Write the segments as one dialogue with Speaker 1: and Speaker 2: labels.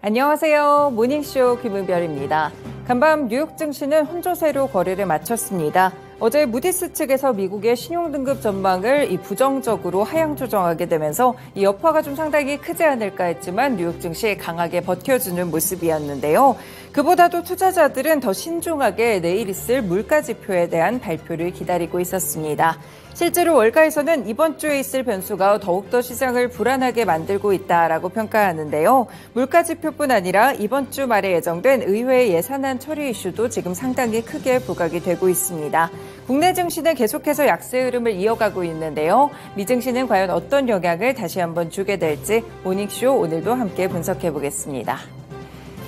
Speaker 1: 안녕하세요. 모닝쇼 김은별입니다. 간밤 뉴욕 증시는 혼조세로 거래를 마쳤습니다. 어제 무디스 측에서 미국의 신용등급 전망을 부정적으로 하향 조정하게 되면서 이 여파가 좀 상당히 크지 않을까 했지만 뉴욕 증시 강하게 버텨주는 모습이었는데요. 그보다도 투자자들은 더 신중하게 내일 있을 물가지표에 대한 발표를 기다리고 있었습니다. 실제로 월가에서는 이번 주에 있을 변수가 더욱더 시장을 불안하게 만들고 있다라고 평가하는데요. 물가지표뿐 아니라 이번 주 말에 예정된 의회 예산안 처리 이슈도 지금 상당히 크게 부각이 되고 있습니다. 국내 증시는 계속해서 약세 흐름을 이어가고 있는데요. 미 증시는 과연 어떤 영향을 다시 한번 주게 될지 모닝쇼 오늘도 함께 분석해 보겠습니다.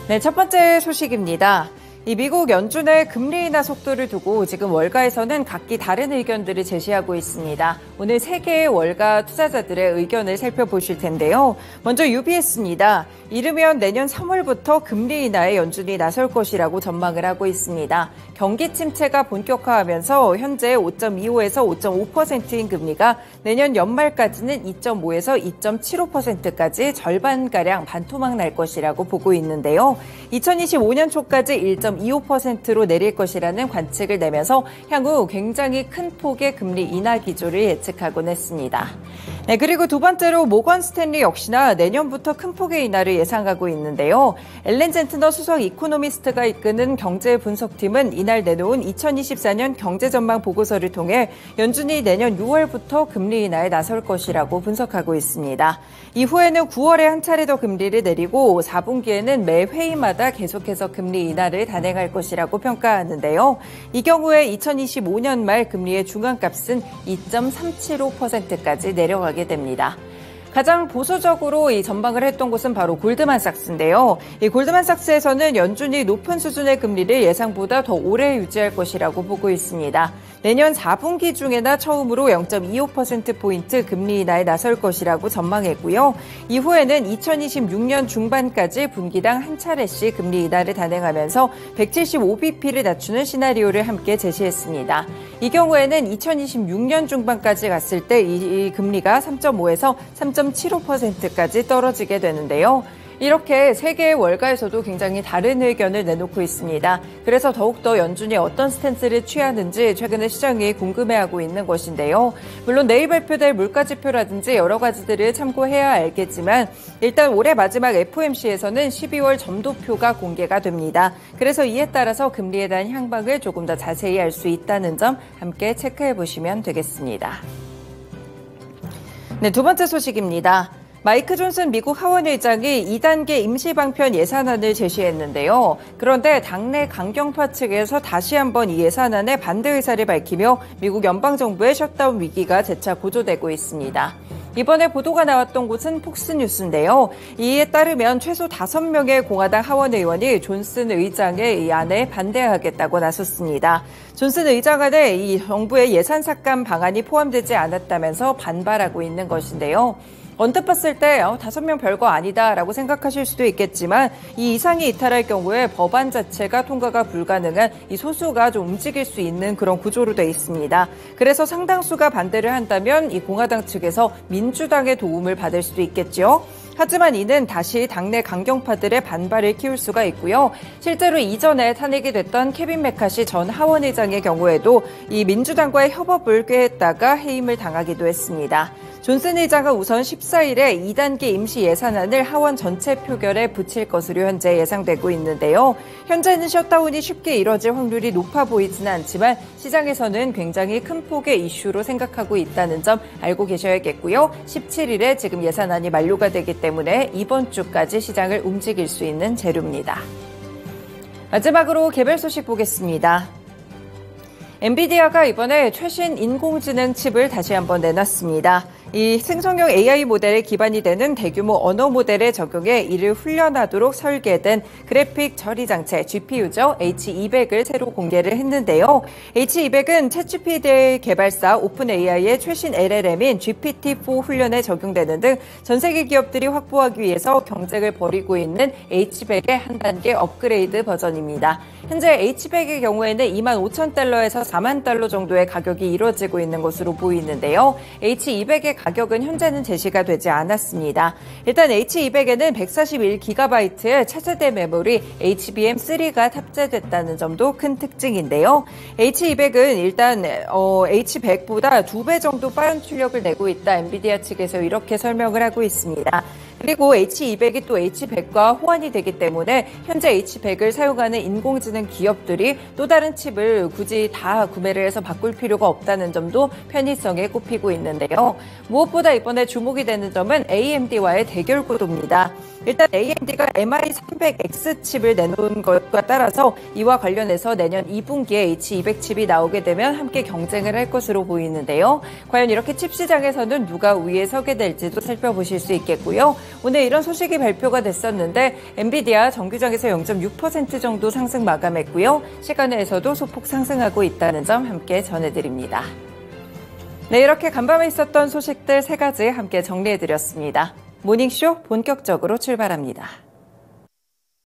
Speaker 1: 네, 첫 번째 소식입니다. 이 미국 연준의 금리 인하 속도를 두고 지금 월가에서는 각기 다른 의견들을 제시하고 있습니다. 오늘 세 개의 월가 투자자들의 의견을 살펴보실 텐데요. 먼저 UBS입니다. 이르면 내년 3월부터 금리 인하에 연준이 나설 것이라고 전망을 하고 있습니다. 경기 침체가 본격화하면서 현재 5.25에서 5.5%인 금리가 내년 연말까지는 2.5에서 2.75%까지 절반가량 반토막 날 것이라고 보고 있는데요. 2025년 초까지 1.25%로 내릴 것이라는 관측을 내면서 향후 굉장히 큰 폭의 금리 인하 기조를 예측하곤 했습니다. 네, 그리고 두 번째로 모건 스탠리 역시나 내년부터 큰 폭의 인하를 예상하고 있는데요. 앨런 젠트너 수석 이코노미스트가 이끄는 경제 분석팀은 이날 내놓은 2024년 경제 전망 보고서를 통해 연준이 내년 6월부터 금리 인하에 나설 것이라고 분석하고 있습니다. 이후에는 9월에 한 차례 더 금리를 내리고 4분기에는 매 회의마다 계속해서 금리 인하를 단행할 것이라고 평가하는데요. 이 경우에 2025년 말 금리의 중앙값은 2.375%까지 내려가게 됩니다. 가장 보수적으로 이 전망을 했던 곳은 바로 골드만삭스인데요. 이 골드만삭스에서는 연준이 높은 수준의 금리를 예상보다 더 오래 유지할 것이라고 보고 있습니다. 내년 4분기 중에나 처음으로 0.25%포인트 금리 인하에 나설 것이라고 전망했고요. 이후에는 2026년 중반까지 분기당 한 차례씩 금리 인하를 단행하면서 175bp를 낮추는 시나리오를 함께 제시했습니다. 이 경우에는 2026년 중반까지 갔을 때 이 금리가 3.5에서 3.75%까지 떨어지게 되는데요. 이렇게 세 개의 월가에서도 굉장히 다른 의견을 내놓고 있습니다. 그래서 더욱더 연준이 어떤 스탠스를 취하는지 최근에 시장이 궁금해하고 있는 것인데요. 물론 내일 발표될 물가지표라든지 여러 가지들을 참고해야 알겠지만 일단 올해 마지막 FOMC에서는 12월 점도표가 공개가 됩니다. 그래서 이에 따라서 금리에 대한 향방을 조금 더 자세히 알 수 있다는 점 함께 체크해 보시면 되겠습니다. 네, 두 번째 소식입니다. 마이크 존슨 미국 하원의장이 2단계 임시방편 예산안을 제시했는데요. 그런데 당내 강경파 측에서 다시 한번 이 예산안에 반대 의사를 밝히며 미국 연방정부의 셧다운 위기가 재차 고조되고 있습니다. 이번에 보도가 나왔던 곳은 폭스뉴스인데요. 이에 따르면 최소 5명의 공화당 하원 의원이 존슨 의장의 이 안에 반대하겠다고 나섰습니다. 존슨 의장 안에 이 정부의 예산 삭감 방안이 포함되지 않았다면서 반발하고 있는 것인데요. 언뜻 봤을 때 5명 별거 아니다라고 생각하실 수도 있겠지만 이 이상이 이탈할 경우에 법안 자체가 통과가 불가능한 이 소수가 좀 움직일 수 있는 그런 구조로 돼 있습니다. 그래서 상당수가 반대를 한다면 이 공화당 측에서 민주당의 도움을 받을 수도 있겠죠. 하지만 이는 다시 당내 강경파들의 반발을 키울 수가 있고요. 실제로 이전에 탄핵이 됐던 케빈 메카시 전 하원의장의 경우에도 이 민주당과의 협업을 꾀했다가 해임을 당하기도 했습니다. 존슨 의장은 우선 14일에 2단계 임시 예산안을 하원 전체 표결에 붙일 것으로 현재 예상되고 있는데요. 현재는 셧다운이 쉽게 이뤄질 확률이 높아 보이지는 않지만 시장에서는 굉장히 큰 폭의 이슈로 생각하고 있다는 점 알고 계셔야겠고요. 17일에 지금 예산안이 만료가 되기 때문에 이번 주까지 시장을 움직일 수 있는 재료입니다. 마지막으로 개별 소식 보겠습니다. 엔비디아가 이번에 최신 인공지능 칩을 다시 한번 내놨습니다. 이 생성형 AI 모델에 기반이 되는 대규모 언어 모델에 적용해 이를 훈련하도록 설계된 그래픽 처리 장치 GPU죠. H200을 새로 공개를 했는데요. H200은 챗GPT 개발사 오픈AI의 최신 LLM인 GPT-4 훈련에 적용되는 등 전 세계 기업들이 확보하기 위해서 경쟁을 벌이고 있는 H100의 한 단계 업그레이드 버전입니다. 현재 H100의 경우에는 25,000달러에서 40,000달러 정도의 가격이 이루어지고 있는 것으로 보이는데요. H200의 가격은 현재는 제시가 되지 않았습니다. 일단 H200에는 141GB의 차세대 메모리 HBM3가 탑재됐다는 점도 큰 특징인데요. H200은 일단 H100보다 2배 정도 빠른 출력을 내고 있다. 엔비디아 측에서 이렇게 설명을 하고 있습니다. 그리고 H200이 또 H100과 호환이 되기 때문에 현재 H100을 사용하는 인공지능 기업들이 또 다른 칩을 굳이 다 구매를 해서 바꿀 필요가 없다는 점도 편의성에 꼽히고 있는데요. 무엇보다 이번에 주목이 되는 점은 AMD와의 대결 구도입니다. 일단 AMD가 MI300X 칩을 내놓은 것과 따라서 이와 관련해서 내년 2분기에 H200 칩이 나오게 되면 함께 경쟁을 할 것으로 보이는데요. 과연 이렇게 칩 시장에서는 누가 우위에 서게 될지도 살펴보실 수 있겠고요. 오늘 이런 소식이 발표가 됐었는데 엔비디아 정규장에서 0.6% 정도 상승 마감했고요. 시간외에서도 소폭 상승하고 있다는 점 함께 전해드립니다. 네, 이렇게 간밤에 있었던 소식들 3가지 함께 정리해드렸습니다. 모닝쇼 본격적으로 출발합니다.